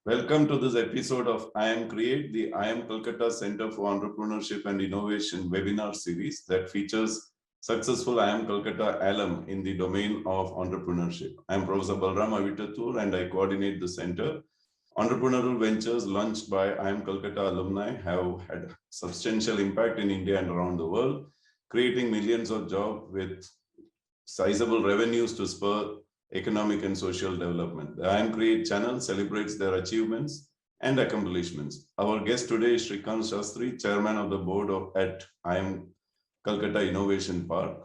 Welcome to this episode of IIMCreate, the IIM Calcutta Center for Entrepreneurship and Innovation webinar series that features successful IIM Calcutta alum in the domain of entrepreneurship. I am Professor Balram Avitatur and I coordinate the center. Entrepreneurial ventures launched by IIM Calcutta alumni have had substantial impact in India and around the world, creating millions of jobs with sizable revenues to spur economic and social development. The IIMCreate channel celebrates their achievements and accomplishments. Our guest today is Srikant Sastri, Chairman of the Board at IIM Calcutta Innovation Park.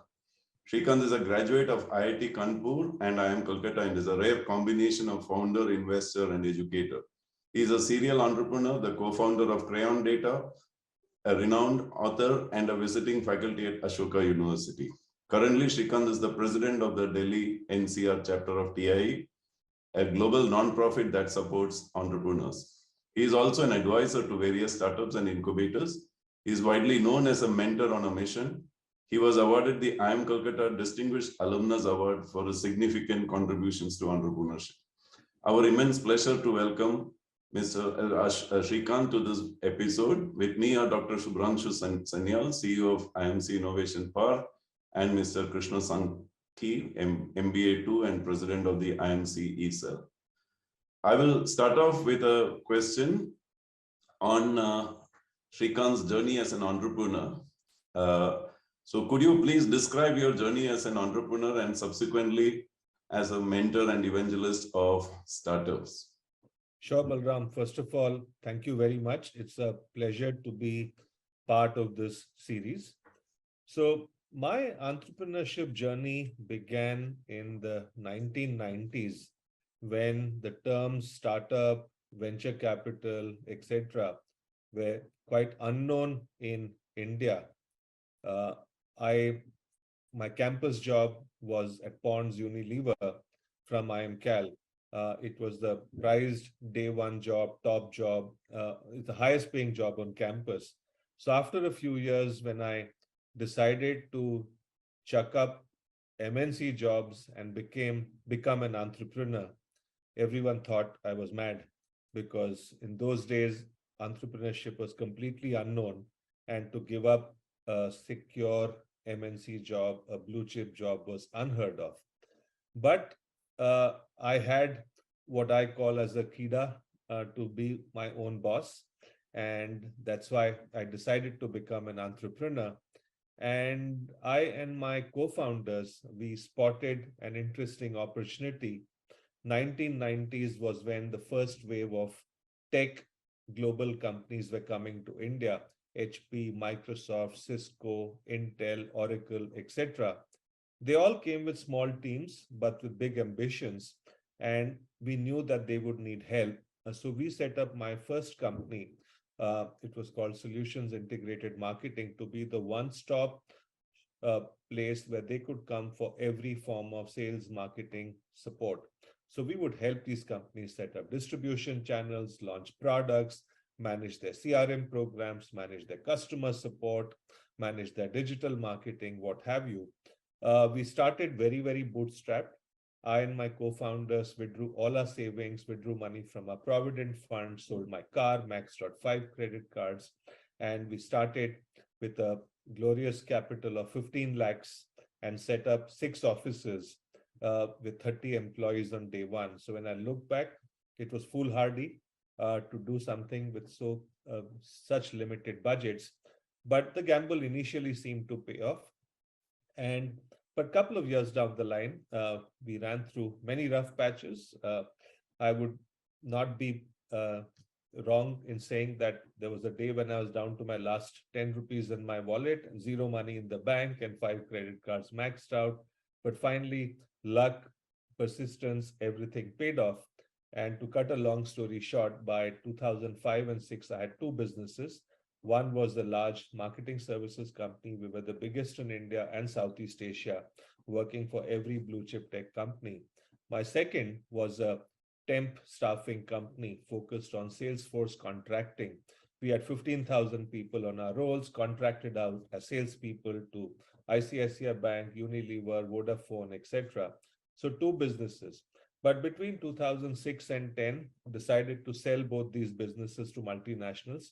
Srikant is a graduate of IIT Kanpur and IIM Calcutta and is a rare combination of founder, investor, and educator. He is a serial entrepreneur, the co-founder of Crayon Data, a renowned author, and a visiting faculty at Ashoka University. Currently, Srikant is the president of the Delhi NCR chapter of TIE, a global non-profit that supports entrepreneurs. He is also an advisor to various startups and incubators. He is widely known as a mentor on a mission. He was awarded the IIM Calcutta Distinguished Alumnus Award for his significant contributions to entrepreneurship. Our immense pleasure to welcome Mr. Srikant to this episode. With me are Dr. Shubhranshu Sanyal, CEO of IIMC Innovation Park, and Mr. Krishna Sankhi, MBA 2 and President of the IIMC ECell. I will start off with a question on Srikant's journey as an entrepreneur. So could you please describe your journey as an entrepreneur and subsequently as a mentor and evangelist of startups? Sure, Balram. First of all, thank you very much. It's a pleasure to be part of this series. So my entrepreneurship journey began in the 1990s when the terms startup, venture capital, etc. were quite unknown in India. My campus job was at Ponds Unilever from IIM Cal. It was the prized day one job, top job. It's the highest paying job on campus. So after a few years, when I decided to chuck up MNC jobs and become an entrepreneur, everyone thought I was mad because in those days, entrepreneurship was completely unknown, and to give up a secure MNC job, a blue chip job was unheard of. But I had what I call as a kida to be my own boss. And that's why I decided to become an entrepreneur. And I and my co-founders, we spotted an interesting opportunity. 1990s was when the first wave of tech global companies were coming to India. HP, Microsoft, Cisco, Intel, Oracle, etc. They all came with small teams, but with big ambitions. And we knew that they would need help. So we set up my first company. It was called Solutions Integrated Marketing, to be the one-stop place where they could come for every form of sales, marketing, support. So we would help these companies set up distribution channels, launch products, manage their CRM programs, manage their customer support, manage their digital marketing, what have you. We started very, very bootstrapped. I and my co-founders withdrew all our savings, withdrew money from our provident fund, sold my car, maxed out 5 credit cards, and we started with a glorious capital of 15 lakhs and set up 6 offices with 30 employees on day one. So when I look back, it was foolhardy to do something with such limited budgets. But the gamble initially seemed to pay off. But a couple of years down the line, we ran through many rough patches. I would not be wrong in saying that there was a day when I was down to my last 10 rupees in my wallet, 0 money in the bank, and 5 credit cards maxed out. But finally, luck, persistence, everything paid off. And to cut a long story short, by 2005 and 6, I had 2 businesses. One was a large marketing services company. We were the biggest in India and Southeast Asia, working for every blue chip tech company. My second was a temp staffing company focused on Salesforce contracting. We had 15,000 people on our rolls, contracted out as salespeople to ICICI Bank, Unilever, Vodafone, etc. So 2 businesses. But between 2006 and 10, decided to sell both these businesses to multinationals.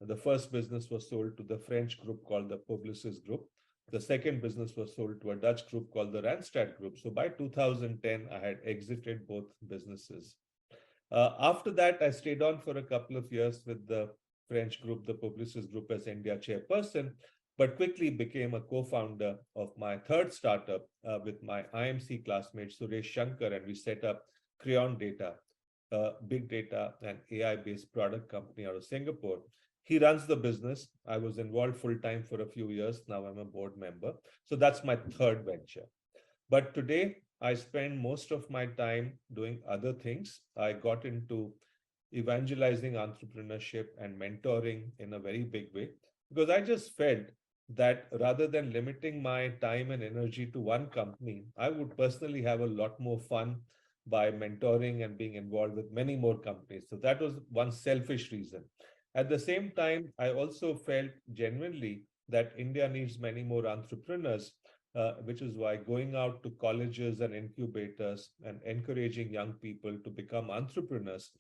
The first business was sold to the French group called the Publicis Group. The second business was sold to a Dutch group called the Randstad Group. So by 2010, I had exited both businesses. After that, I stayed on for a couple of years with the French group, the Publicis Group, as India chairperson, but quickly became a co-founder of my third startup with my IMC classmate, Suresh Shankar, and we set up Crayon Data, a big data and AI-based product company out of Singapore. He runs the business. I was involved full-time for a few years. Now I'm a board member. So that's my third venture. But today, I spend most of my time doing other things. I got into evangelizing entrepreneurship and mentoring in a very big way because I just felt that rather than limiting my time and energy to one company, I would personally have a lot more fun by mentoring and being involved with many more companies. So that was one selfish reason. At the same time, I also felt genuinely that India needs many more entrepreneurs, which is why going out to colleges and incubators and encouraging young people to become entrepreneurs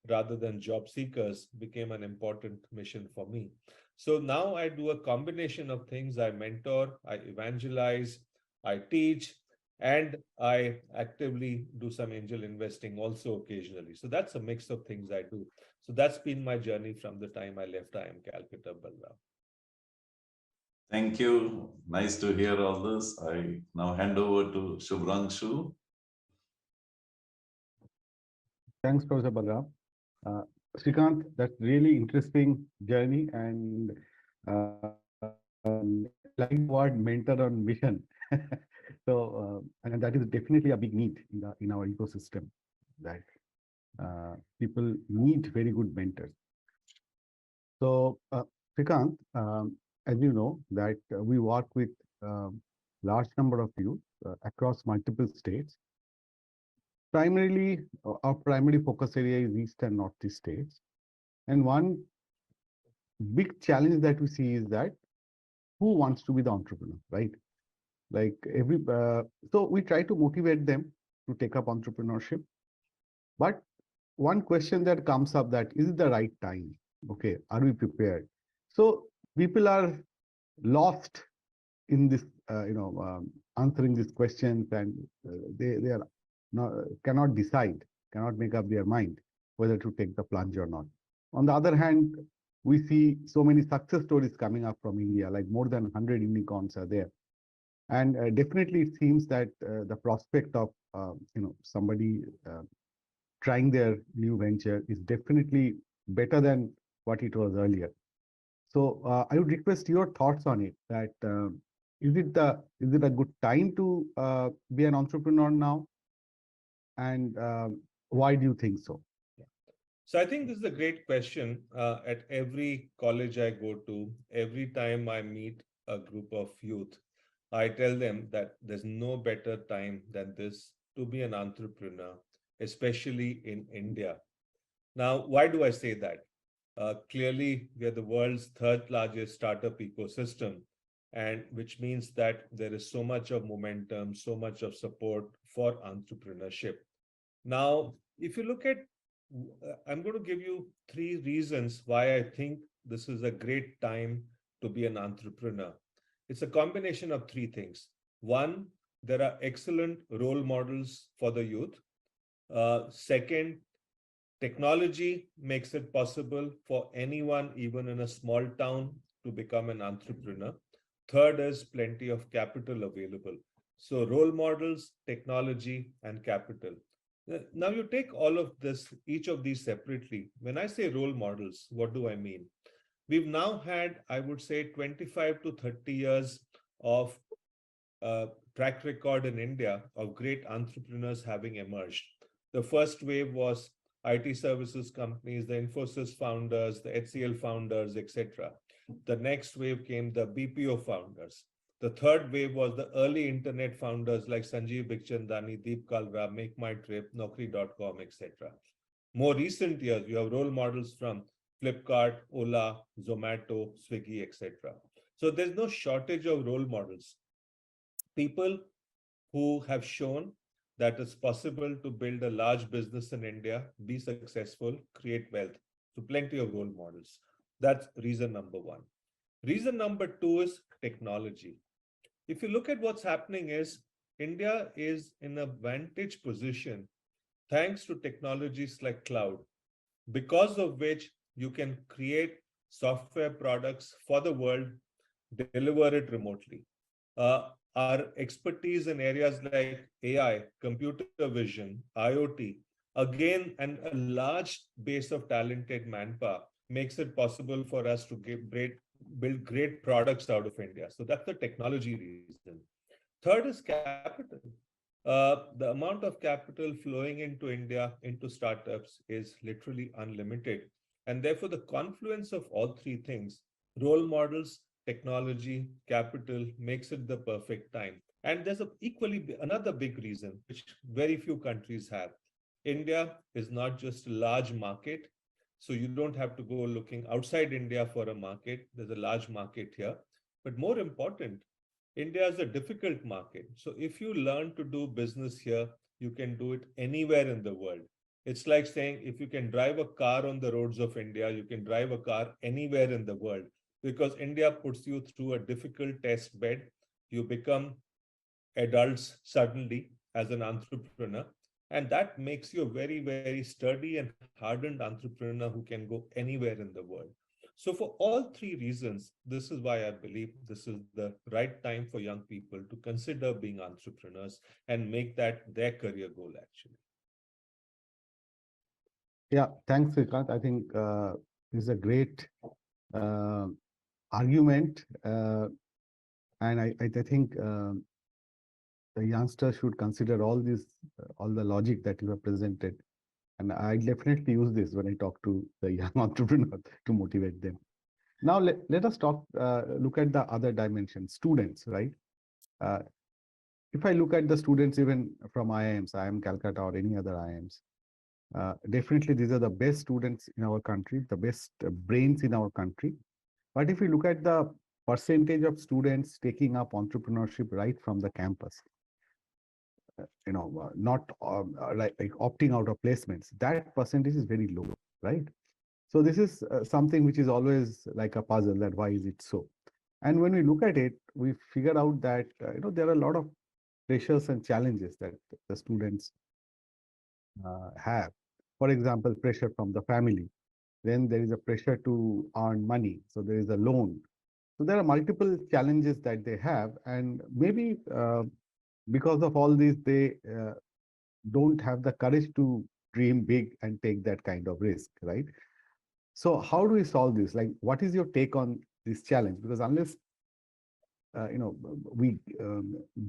rather than job seekers became an important mission for me. So now I do a combination of things. I mentor, I evangelize, I teach, and I actively do some angel investing also occasionally. So that's a mix of things I do. So that's been my journey from the time I left IIM Calcutta, Balram. Thank you. Nice to hear all this. I now hand over to Shubhranshu. Thanks, Professor Balram. Uh, Srikant, that's really interesting journey, and I like the word mentor on mission. And that is definitely a big need in our ecosystem, that people need very good mentors. So, Srikant, as you know, that we work with large number of youth across multiple states. Primarily, our primary focus area is East and Northeast states. And one big challenge that we see is that who wants to be the entrepreneur, right? Like so we try to motivate them to take up entrepreneurship. But one question that comes up, that is it the right time? Okay, are we prepared? So people are lost in this, answering these questions, and they are not, cannot decide, cannot make up their mind whether to take the plunge or not. On the other hand, we see so many success stories coming up from India, like more than 100 unicorns are there. And definitely it seems that the prospect of somebody trying their new venture is definitely better than what it was earlier. So I would request your thoughts on it. That is it a good time to be an entrepreneur now, and why do you think so? So I think this is a great question. At every college I go to, every time I meet a group of youth, I tell them that there's no better time than this to be an entrepreneur, especially in India. Now, why do I say that? Clearly, we are the world's third largest startup ecosystem, and which means that there is so much of momentum, so much of support for entrepreneurship. Now, if you look at, I'm going to give you three reasons why I think this is a great time to be an entrepreneur. It's a combination of three things. One, there are excellent role models for the youth. Second, technology makes it possible for anyone, even in a small town, to become an entrepreneur. Third is plenty of capital available. So role models, technology, and capital. Now you take all of this, each of these separately. When I say role models, what do I mean? We've now had, I would say, 25 to 30 years of track record in India of great entrepreneurs having emerged. The first wave was IT services companies, the Infosys founders, the HCL founders, etc. The next wave came the BPO founders. The third wave was the early internet founders like Sanjeev Bikhchandani, Deep Kalra, Make My Trip, Naukri.com, etc. More recent years, you have role models from Flipkart, Ola, Zomato, Swiggy, etc. So there's no shortage of role models. People who have shown that it's possible to build a large business in India, be successful, create wealth. So plenty of role models. That's reason number one. Reason number two is technology. If you look at what's happening is India is in a vantage position thanks to technologies like cloud, because of which you can create software products for the world, deliver it remotely. Our expertise in areas like AI, computer vision, IoT, again, and a large base of talented manpower makes it possible for us to build great products out of India. So that's the technology reason. Third is capital. The amount of capital flowing into India, into startups, is literally unlimited. And therefore, the confluence of all three things, role models, technology, capital, makes it the perfect time. And there's another big reason, which very few countries have. India is not just a large market, so you don't have to go looking outside India for a market. There's a large market here. But more important, India is a difficult market. So if you learn to do business here, you can do it anywhere in the world. It's like saying if you can drive a car on the roads of India, you can drive a car anywhere in the world, because India puts you through a difficult test bed. You become adults suddenly as an entrepreneur. And that makes you a very, very sturdy and hardened entrepreneur who can go anywhere in the world. So for all three reasons, this is why I believe this is the right time for young people to consider being entrepreneurs and make that their career goal, actually. Yeah, thanks, Srikant. I think this is a great uh, argument, and I think the youngsters should consider all this, all the logic that you have presented. And I definitely use this when I talk to the young entrepreneur to motivate them. Now, let us look at the other dimension, students, right? Uh, if I look at the students even from IIMs, IIM Calcutta or any other IIMs, definitely these are the best students in our country, the best brains in our country. But if you look at the percentage of students taking up entrepreneurship right from the campus, not like opting out of placements, that percentage is very low, right? So this is something which is always like a puzzle, that why is it so? And when we look at it, we figure out that there are a lot of pressures and challenges that the students have. For example, pressure from the family. Then there is a pressure to earn money. So there is a loan. So there are multiple challenges that they have, and maybe because of all this, they don't have the courage to dream big and take that kind of risk, right? So how do we solve this? Like, what is your take on this challenge? Because unless we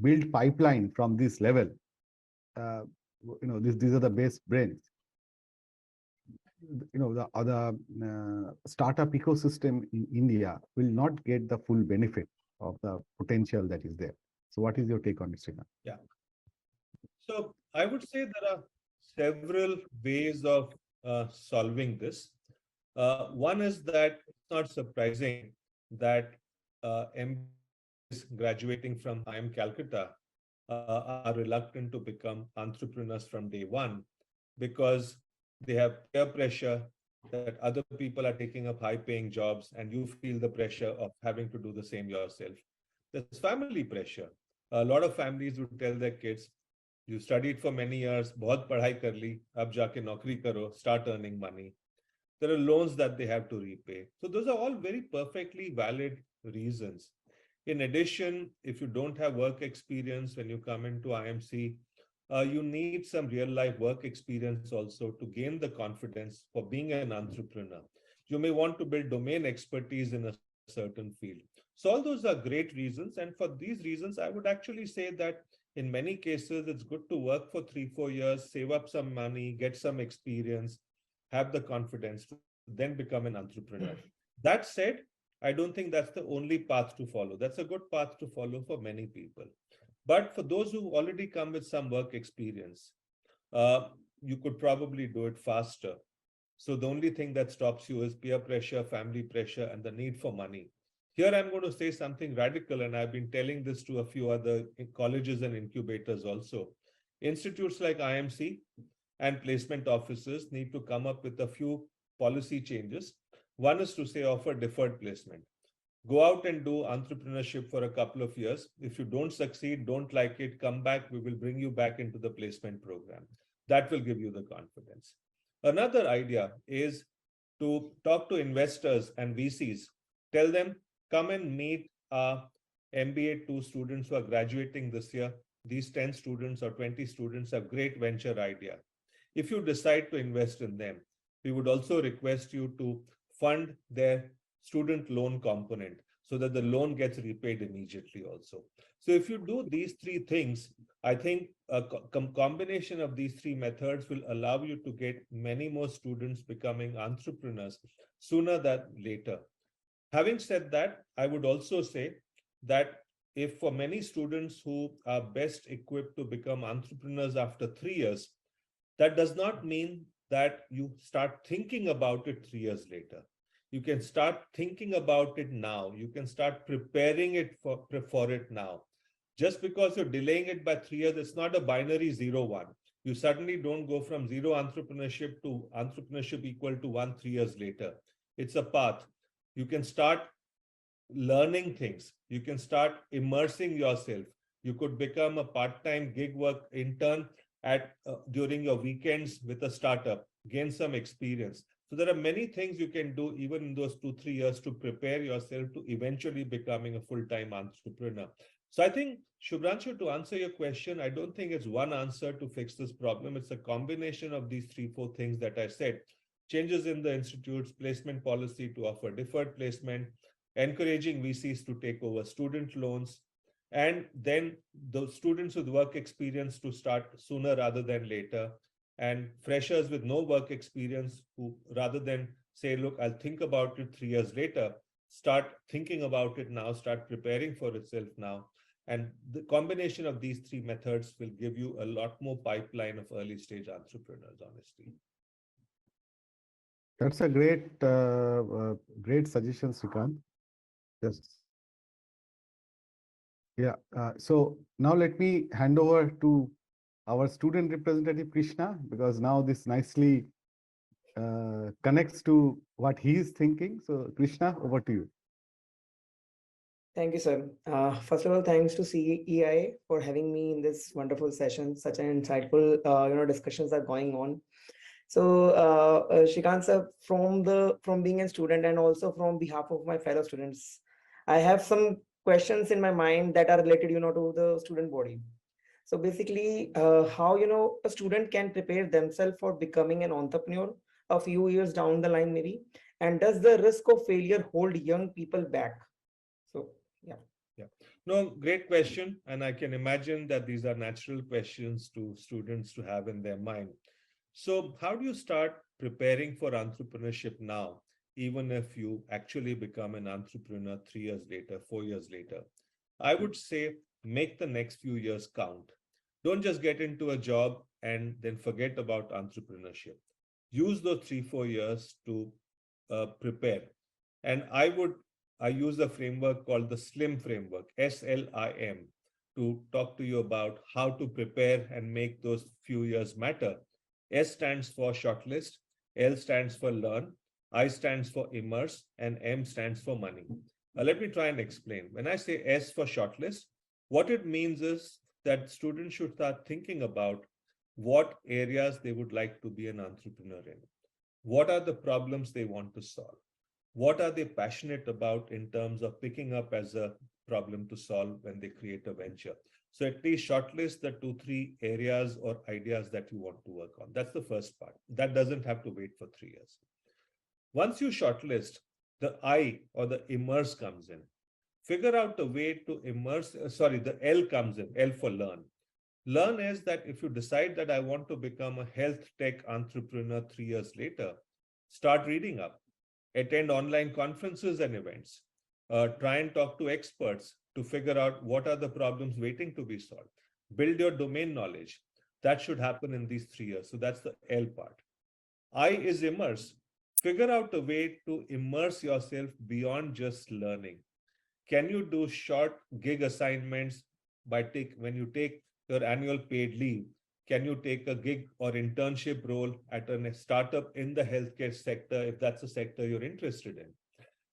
build pipeline from this level, uh, these are the best brains. The other startup ecosystem in India will not get the full benefit of the potential that is there. So what is your take on it, Srikant? Yeah. So I would say there are several ways of solving this. One is that it's not surprising that MBAs graduating from IIM Calcutta are reluctant to become entrepreneurs from day one, because they have peer pressure that other people are taking up high paying jobs and you feel the pressure of having to do the same yourself. There's family pressure. A lot of families would tell their kids, you studied for many years, बहुत पढ़ाई कर ली, अब जाके नौकरी करो, start earning money. There are loans that they have to repay. So those are all very perfectly valid reasons. In addition, if you don't have work experience when you come into IMC, you need some real life work experience also to gain the confidence for being an entrepreneur. You may want to build domain expertise in a certain field. So all those are great reasons. And for these reasons, I would actually say that in many cases, it's good to work for 3-4 years, save up some money, get some experience, have the confidence to then become an entrepreneur. That said, I don't think that's the only path to follow. That's a good path to follow for many people. But for those who already come with some work experience, you could probably do it faster. So the only thing that stops you is peer pressure, family pressure, and the need for money. Here I'm going to say something radical, and I've been telling this to a few other colleges and incubators also. Institutes like IMC and placement offices need to come up with a few policy changes. One is to say offer deferred placement. Go out and do entrepreneurship for a couple of years. If you don't succeed, don't like it, come back. We will bring you back into the placement program. That will give you the confidence. Another idea is to talk to investors and VCs. Tell them, come and meet our MBA 2 students who are graduating this year. These 10 students or 20 students have great venture idea. If you decide to invest in them, we would also request you to fund their student loan component so that the loan gets repaid immediately also. So if you do these three things, I think a combination of these three methods will allow you to get many more students becoming entrepreneurs sooner than later. Having said that, I would also say that if for many students who are best equipped to become entrepreneurs after 3 years, that does not mean that you start thinking about it 3 years later. You can start thinking about it now. You can start preparing it for it now. Just because you're delaying it by 3 years, it's not a binary 0-1. You suddenly don't go from zero entrepreneurship to entrepreneurship equal to 1 3 years later. It's a path. You can start learning things. You can start immersing yourself. You could become a part-time gig work intern during your weekends with a startup, gain some experience. So there are many things you can do even in those 2-3 years to prepare yourself to eventually becoming a full-time entrepreneur. So I think, Shubhranshu, to answer your question, I don't think it's one answer to fix this problem. It's a combination of these 3-4 things that I said. Changes in the institute's placement policy to offer deferred placement, encouraging VCs to take over student loans, and then the students with work experience to start sooner rather than later, and freshers with no work experience who, rather than say, look, I'll think about it 3 years later, start thinking about it now, start preparing for itself now. And the combination of these three methods will give you a lot more pipeline of early stage entrepreneurs, honestly. That's a great suggestion, Srikant. Yes. Yeah. So now let me hand over to our student representative, Krishna, because now this nicely connects to what he is thinking. So Krishna, over to you. Thank you, sir. First of all, thanks to CEI for having me in this wonderful session. Such an insightful, discussions are going on. So, Shrikant sir, from being a student and also from behalf of my fellow students, I have some questions in my mind that are related, to the student body. So basically, how a student can prepare themselves for becoming an entrepreneur a few years down the line, maybe, and does the risk of failure hold young people back? So. Yeah. No, great question. And I can imagine that these are natural questions to students to have in their mind. So how do you start preparing for entrepreneurship now, even if you actually become an entrepreneur 3 years later, 4 years later? I would say make the next few years count. Don't just get into a job and then forget about entrepreneurship. Use those 3-4 years to prepare. And I use a framework called the SLIM framework, SLIM, to talk to you about how to prepare and make those few years matter. S stands for shortlist, L stands for learn, I stands for immerse, and M stands for money. Let me try and explain. When I say S for shortlist, what it means is that students should start thinking about what areas they would like to be an entrepreneur in. What are the problems they want to solve? What are they passionate about in terms of picking up as a problem to solve when they create a venture? So at least shortlist the 2-3 areas or ideas that you want to work on. That's the first part. That doesn't have to wait for 3 years. Once you shortlist, the I or the immerse comes in. Figure out a way to immerse, the L comes in, L for learn. Learn is that if you decide that I want to become a health tech entrepreneur 3 years later, start reading up. Attend online conferences and events, try and talk to experts to figure out what are the problems waiting to be solved. Build your domain knowledge. That should happen in these 3 years. So that's the L part. I is immerse. Figure out a way to immerse yourself beyond just learning. Can you do short gig assignments when you take your annual paid leave? Can you take a gig or internship role at a startup in the healthcare sector if that's a sector you're interested in?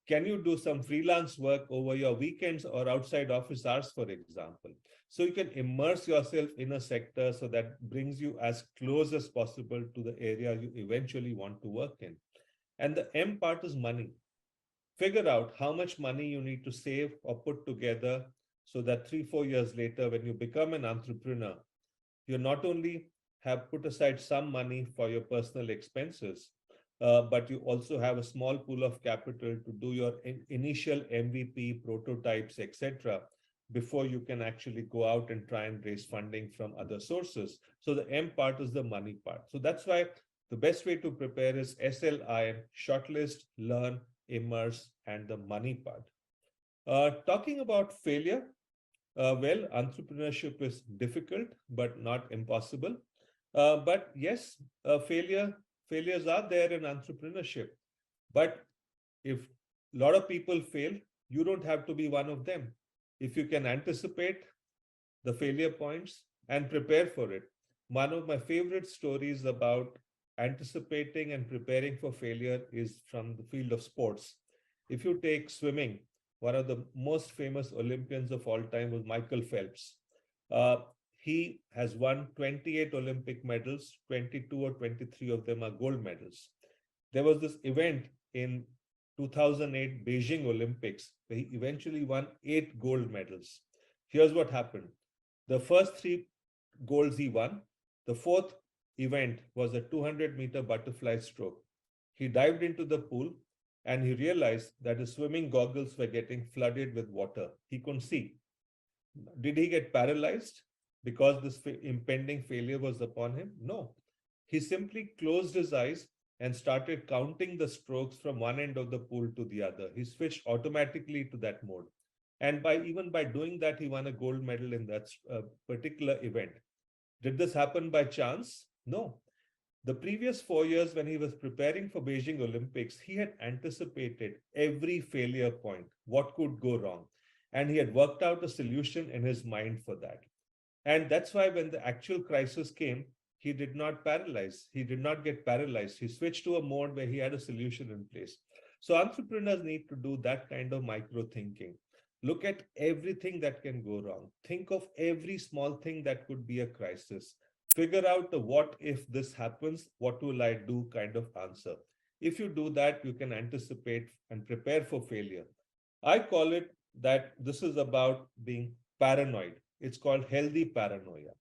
Can you do some freelance work over your weekends or outside office hours, for example? So you can immerse yourself in a sector so that brings you as close as possible to the area you eventually want to work in. And the M part is money. Figure out how much money you need to save or put together so that 3-4 years later, when you become an entrepreneur, you not only have put aside some money for your personal expenses, but you also have a small pool of capital to do your initial MVP, prototypes, etc., before you can actually go out and try and raise funding from other sources. So the M part is the money part. So that's why the best way to prepare is SLIM, shortlist, learn, immerse, and the money part. Talking about failure, well, entrepreneurship is difficult, but not impossible. But yes, failures are there in entrepreneurship. But if a lot of people fail, you don't have to be one of them. If you can anticipate the failure points and prepare for it. One of my favorite stories about anticipating and preparing for failure is from the field of sports. If you take swimming, one of the most famous Olympians of all time was Michael Phelps. Uh, he has won 28 Olympic medals, 22 or 23 of them are gold medals. There was this event in 2008 Beijing Olympics where he eventually won 8 gold medals. Here's what happened. The first 3 golds he won. The fourth event was a 200-meter butterfly stroke. He dived into the pool and he realized that his swimming goggles were getting flooded with water. He couldn't see. Did he get paralyzed because this impending failure was upon him? No. He simply closed his eyes and started counting the strokes from one end of the pool to the other. He switched automatically to that mode. And even by doing that, he won a gold medal in that particular event. Did this happen by chance? No. The previous 4 years, when he was preparing for Beijing Olympics, he had anticipated every failure point, what could go wrong. And he had worked out a solution in his mind for that. And that's why when the actual crisis came, he did not paralyze. He did not get paralyzed. He switched to a mode where he had a solution in place. So entrepreneurs need to do that kind of micro thinking. Look at everything that can go wrong. Think of every small thing that could be a crisis. Figure out the what if this happens, what will I do kind of answer. If you do that, you can anticipate and prepare for failure. I call it that this is about being paranoid. It's called healthy paranoia.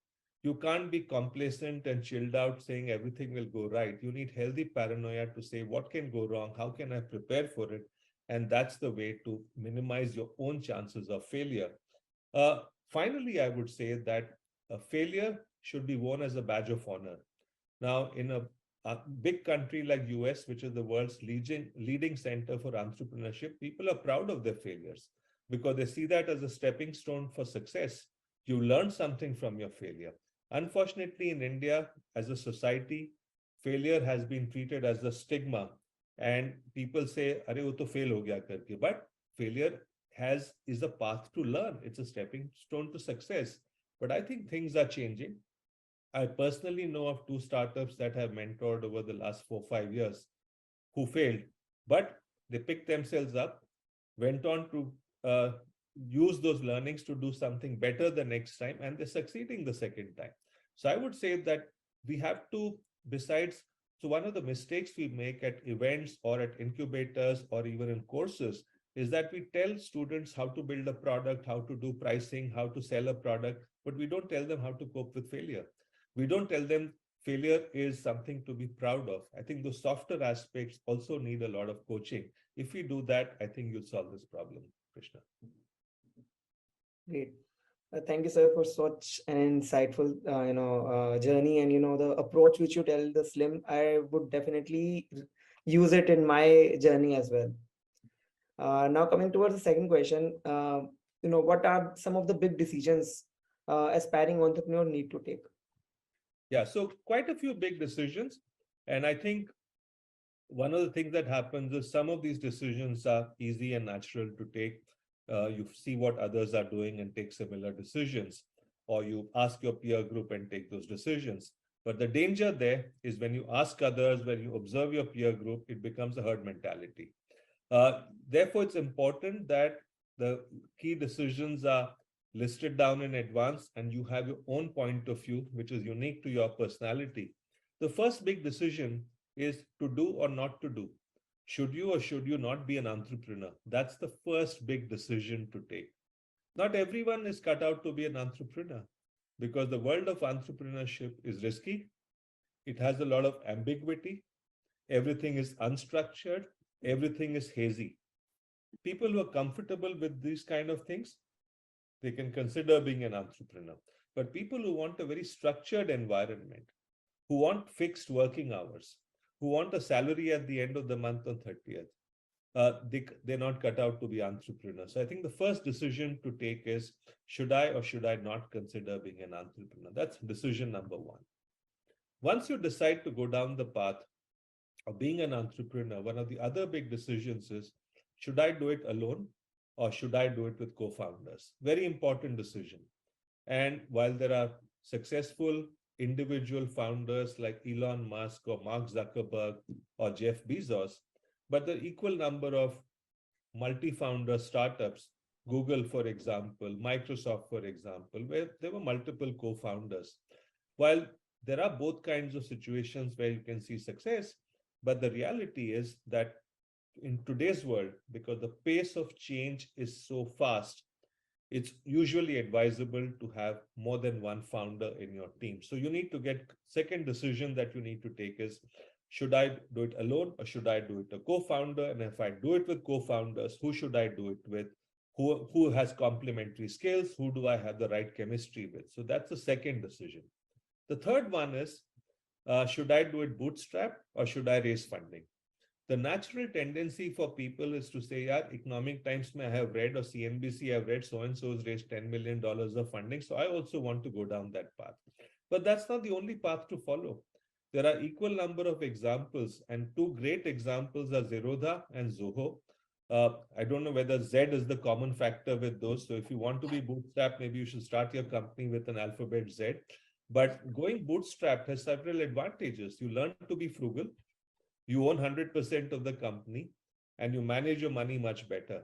You can't be complacent and chilled out saying everything will go right. You need healthy paranoia to say what can go wrong, how can I prepare for it? And that's the way to minimize your own chances of failure. Finally, I would say that failure should be worn as a badge of honor. Now, in a big country like US, which is the world's leading center for entrepreneurship, people are proud of their failures because they see that as a stepping stone for success. You learn something from your failure. Unfortunately, in India, as a society, failure has been treated as a stigma. And people say, "Arey, wo to fail ho gaya karke." But failure is a path to learn. It's a stepping stone to success. But I think things are changing. I personally know of 2 startups that have mentored over the last 4-5 years who failed, but they picked themselves up, went on to use those learnings to do something better the next time, and they're succeeding the second time. So I would say that we have to, so one of the mistakes we make at events or at incubators or even in courses is that we tell students how to build a product, how to do pricing, how to sell a product, but we don't tell them how to cope with failure. We don't tell them failure is something to be proud of. I think those softer aspects also need a lot of coaching. If we do that, I think you'll solve this problem, Krishna. Great. Thank you, sir, for such an insightful, journey, and the approach which you tell the slim. I would definitely use it in my journey as well. Now, coming towards the second question, what are some of the big decisions aspiring entrepreneur need to take? Yeah, so quite a few big decisions, and I think one of the things that happens is some of these decisions are easy and natural to take. You see what others are doing and take similar decisions. or you ask your peer group and take those decisions. But the danger there is when you ask others, when you observe your peer group, it becomes a herd mentality. Therefore, it's important that the key decisions are listed down in advance and you have your own point of view, which is unique to your personality. The first big decision is to do or not to do. Should you or should you not be an entrepreneur? That's the first big decision to take. Not everyone is cut out to be an entrepreneur because the world of entrepreneurship is risky. It has a lot of ambiguity. Everything is unstructured. Everything is hazy. People who are comfortable with these kind of things, they can consider being an entrepreneur. But people who want a very structured environment, who want fixed working hours, who want a salary at the end of the month on 30th, they're not cut out to be entrepreneurs. So I think the first decision to take is, should I or should I not consider being an entrepreneur? That's decision number one. Once you decide to go down the path of being an entrepreneur, one of the other big decisions is, should I do it alone or should I do it with co-founders? Very important decision. And while there are successful individual founders like Elon Musk or Mark Zuckerberg or Jeff Bezos, but the equal number of multi-founder startups, Google, for example, Microsoft, for example, where there were multiple co-founders. While there are both kinds of situations where you can see success, but the reality is that in today's world, because the pace of change is so fast, it's usually advisable to have more than one founder in your team. So you need to get, second decision that you need to take is, should I do it alone or should I do it a co-founder? And if I do it with co-founders, who should I do it with? Who has complementary skills? Who do I have the right chemistry with? So that's the second decision. The third one is, should I do it bootstrap or should I raise funding? The natural tendency for people is to say, yeah, Economic Times I have read or CNBC I've read so-and-so has raised $10 million of funding. So I also want to go down that path. But that's not the only path to follow. There are equal number of examples, and two great examples are Zerodha and Zoho. I don't know whether Z is the common factor with those. So if you want to be bootstrapped, maybe you should start your company with an alphabet Z. But going bootstrap has several advantages. You learn to be frugal. You own 100% of the company and you manage your money much better.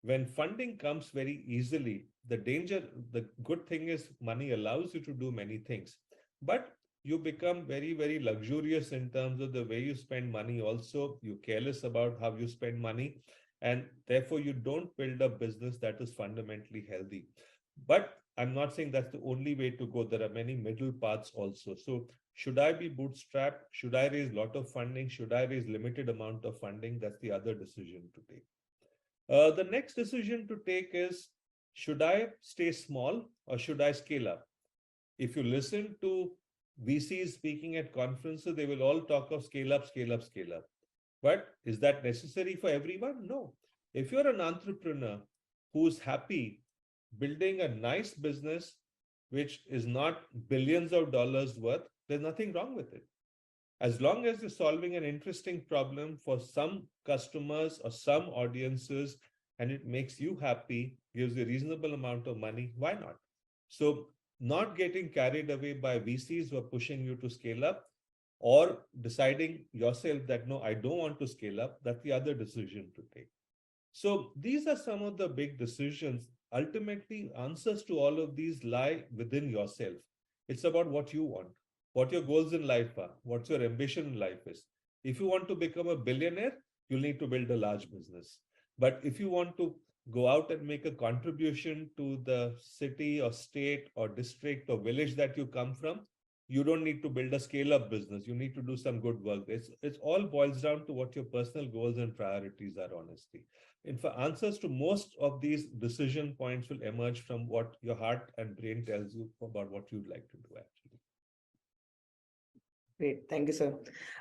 When funding comes very easily, the good thing is money allows you to do many things, but you become very, very luxurious in terms of the way you spend money. Also, you're careless about how you spend money, and therefore you don't build a business that is fundamentally healthy. But I'm not saying that's the only way to go. There are many middle paths also. So should I be bootstrapped? Should I raise a lot of funding? Should I raise limited amount of funding? That's the other decision to take. The next decision to take is, should I stay small or should I scale up? If you listen to VCs speaking at conferences, they will all talk of scale up, scale up, scale up. But is that necessary for everyone? No. If you're an entrepreneur who's happy building a nice business, which is not billions of dollars worth, there's nothing wrong with it. As long as you're solving an interesting problem for some customers or some audiences, and it makes you happy, gives you a reasonable amount of money, why not? So not getting carried away by VCs who are pushing you to scale up, or deciding yourself that, no, I don't want to scale up, that's the other decision to take. So these are some of the big decisions. Ultimately, answers to all of these lie within yourself. It's about what you want, what your goals in life are, what your ambition in life is. If you want to become a billionaire, you'll need to build a large business. But if you want to go out and make a contribution to the city or state or district or village that you come from, you don't need to build a scale-up business. You need to do some good work. It's all boils down to what your personal goals and priorities are, honestly. And for answers to most of these decision points will emerge from what your heart and brain tells you about what you'd like to do, actually. Great, thank you, sir.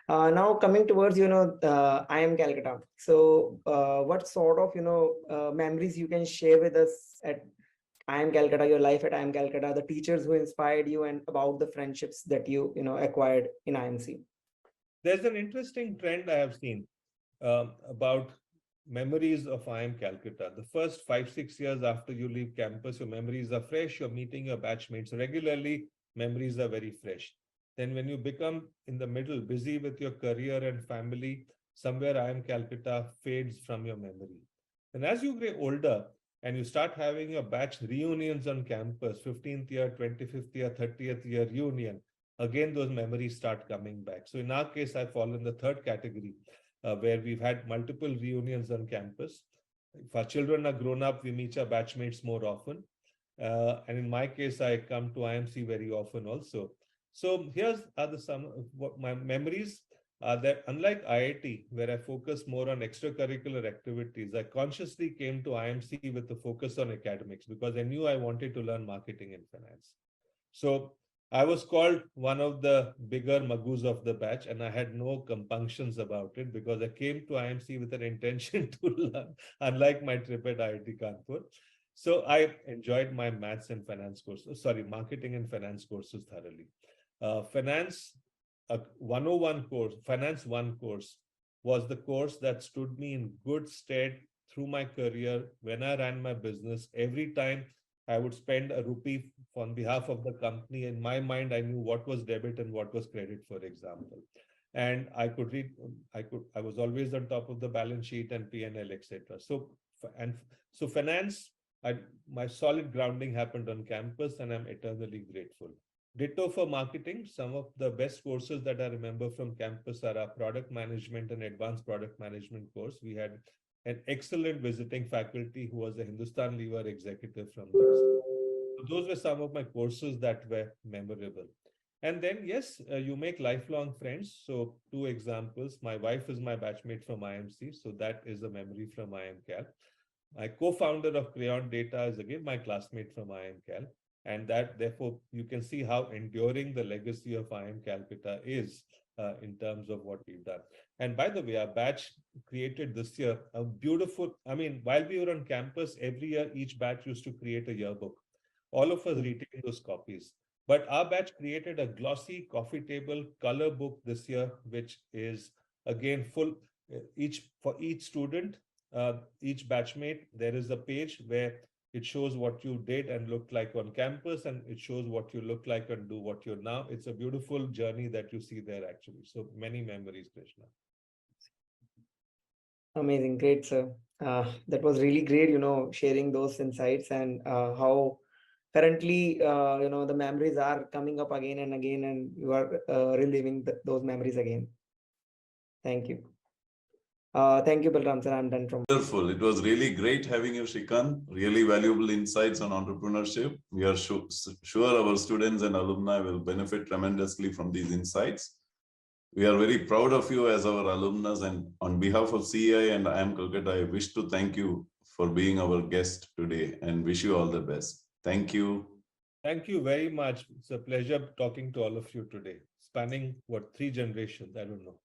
Now coming towards, IIM Calcutta. So what sort of, memories you can share with us at IIM Calcutta, your life at IIM Calcutta, the teachers who inspired you, and about the friendships that you acquired in IMC? There's an interesting trend I have seen about memories of IIM Calcutta. The first 5-6 years after you leave campus, your memories are fresh. You're meeting your batchmates regularly. Memories are very fresh. Then when you become in the middle, busy with your career and family, somewhere IIM Calcutta fades from your memory. And as you get older and you start having your batch reunions on campus, 15th year, 25th year, 30th year reunion, again, those memories start coming back. So in our case, I fall in the third category, where we've had multiple reunions on campus. If our children are grown up, we meet our batchmates more often. And in my case, I come to IMC very often also. So here's some of what my memories are that unlike IIT, where I focus more on extracurricular activities, I consciously came to IMC with a focus on academics because I knew I wanted to learn marketing and finance. So I was called one of the bigger magoos of the batch, and I had no compunctions about it because I came to IMC with an intention to learn, unlike my trip at IIT Kanpur. So I enjoyed my maths and finance courses, marketing and finance courses thoroughly. Finance 101 course, Finance 1 course was the course that stood me in good stead through my career when I ran my business. Every time I would spend a rupee on behalf of the company. In my mind, I knew what was debit and what was credit, for example. And I could read, I was always on top of the balance sheet and P&L, etc. So finance, my solid grounding happened on campus, and I'm eternally grateful. Ditto for marketing. Some of the best courses that I remember from campus are our product management and advanced product management course. We had an excellent visiting faculty who was a Hindustan Lever executive from those. So those were some of my courses that were memorable. And then, yes, you make lifelong friends. So 2 examples. My wife is my batchmate from IMC. So that is a memory from IIM Cal. My co-founder of Crayon Data is again my classmate from IIM Cal. And that, therefore, you can see how enduring the legacy of IIM Calcutta is in terms of what we've done. And by the way, our batch created this year a beautiful, while we were on campus, every year, each batch used to create a yearbook. All of us retained those copies. But our batch created a glossy coffee table color book this year, which is again full, for each student, each batchmate, there is a page where it shows what you did and looked like on campus, and it shows what you look like and do what you're now. It's a beautiful journey that you see there, actually. So many memories, Krishna. Amazing. Great, sir. That was really great, sharing those insights and how currently, the memories are coming up again and again, and you are reliving those memories again. Thank you. Thank you, Balram sir. I'm done from. Wonderful. It was really great having you, Srikant. Really valuable insights on entrepreneurship. We are sure our students and alumni will benefit tremendously from these insights. We are very proud of you as our alumnus, and on behalf of CEI and IIM Calcutta, I wish to thank you for being our guest today and wish you all the best. Thank you. Thank you very much. It's a pleasure talking to all of you today, spanning 3 generations? I don't know.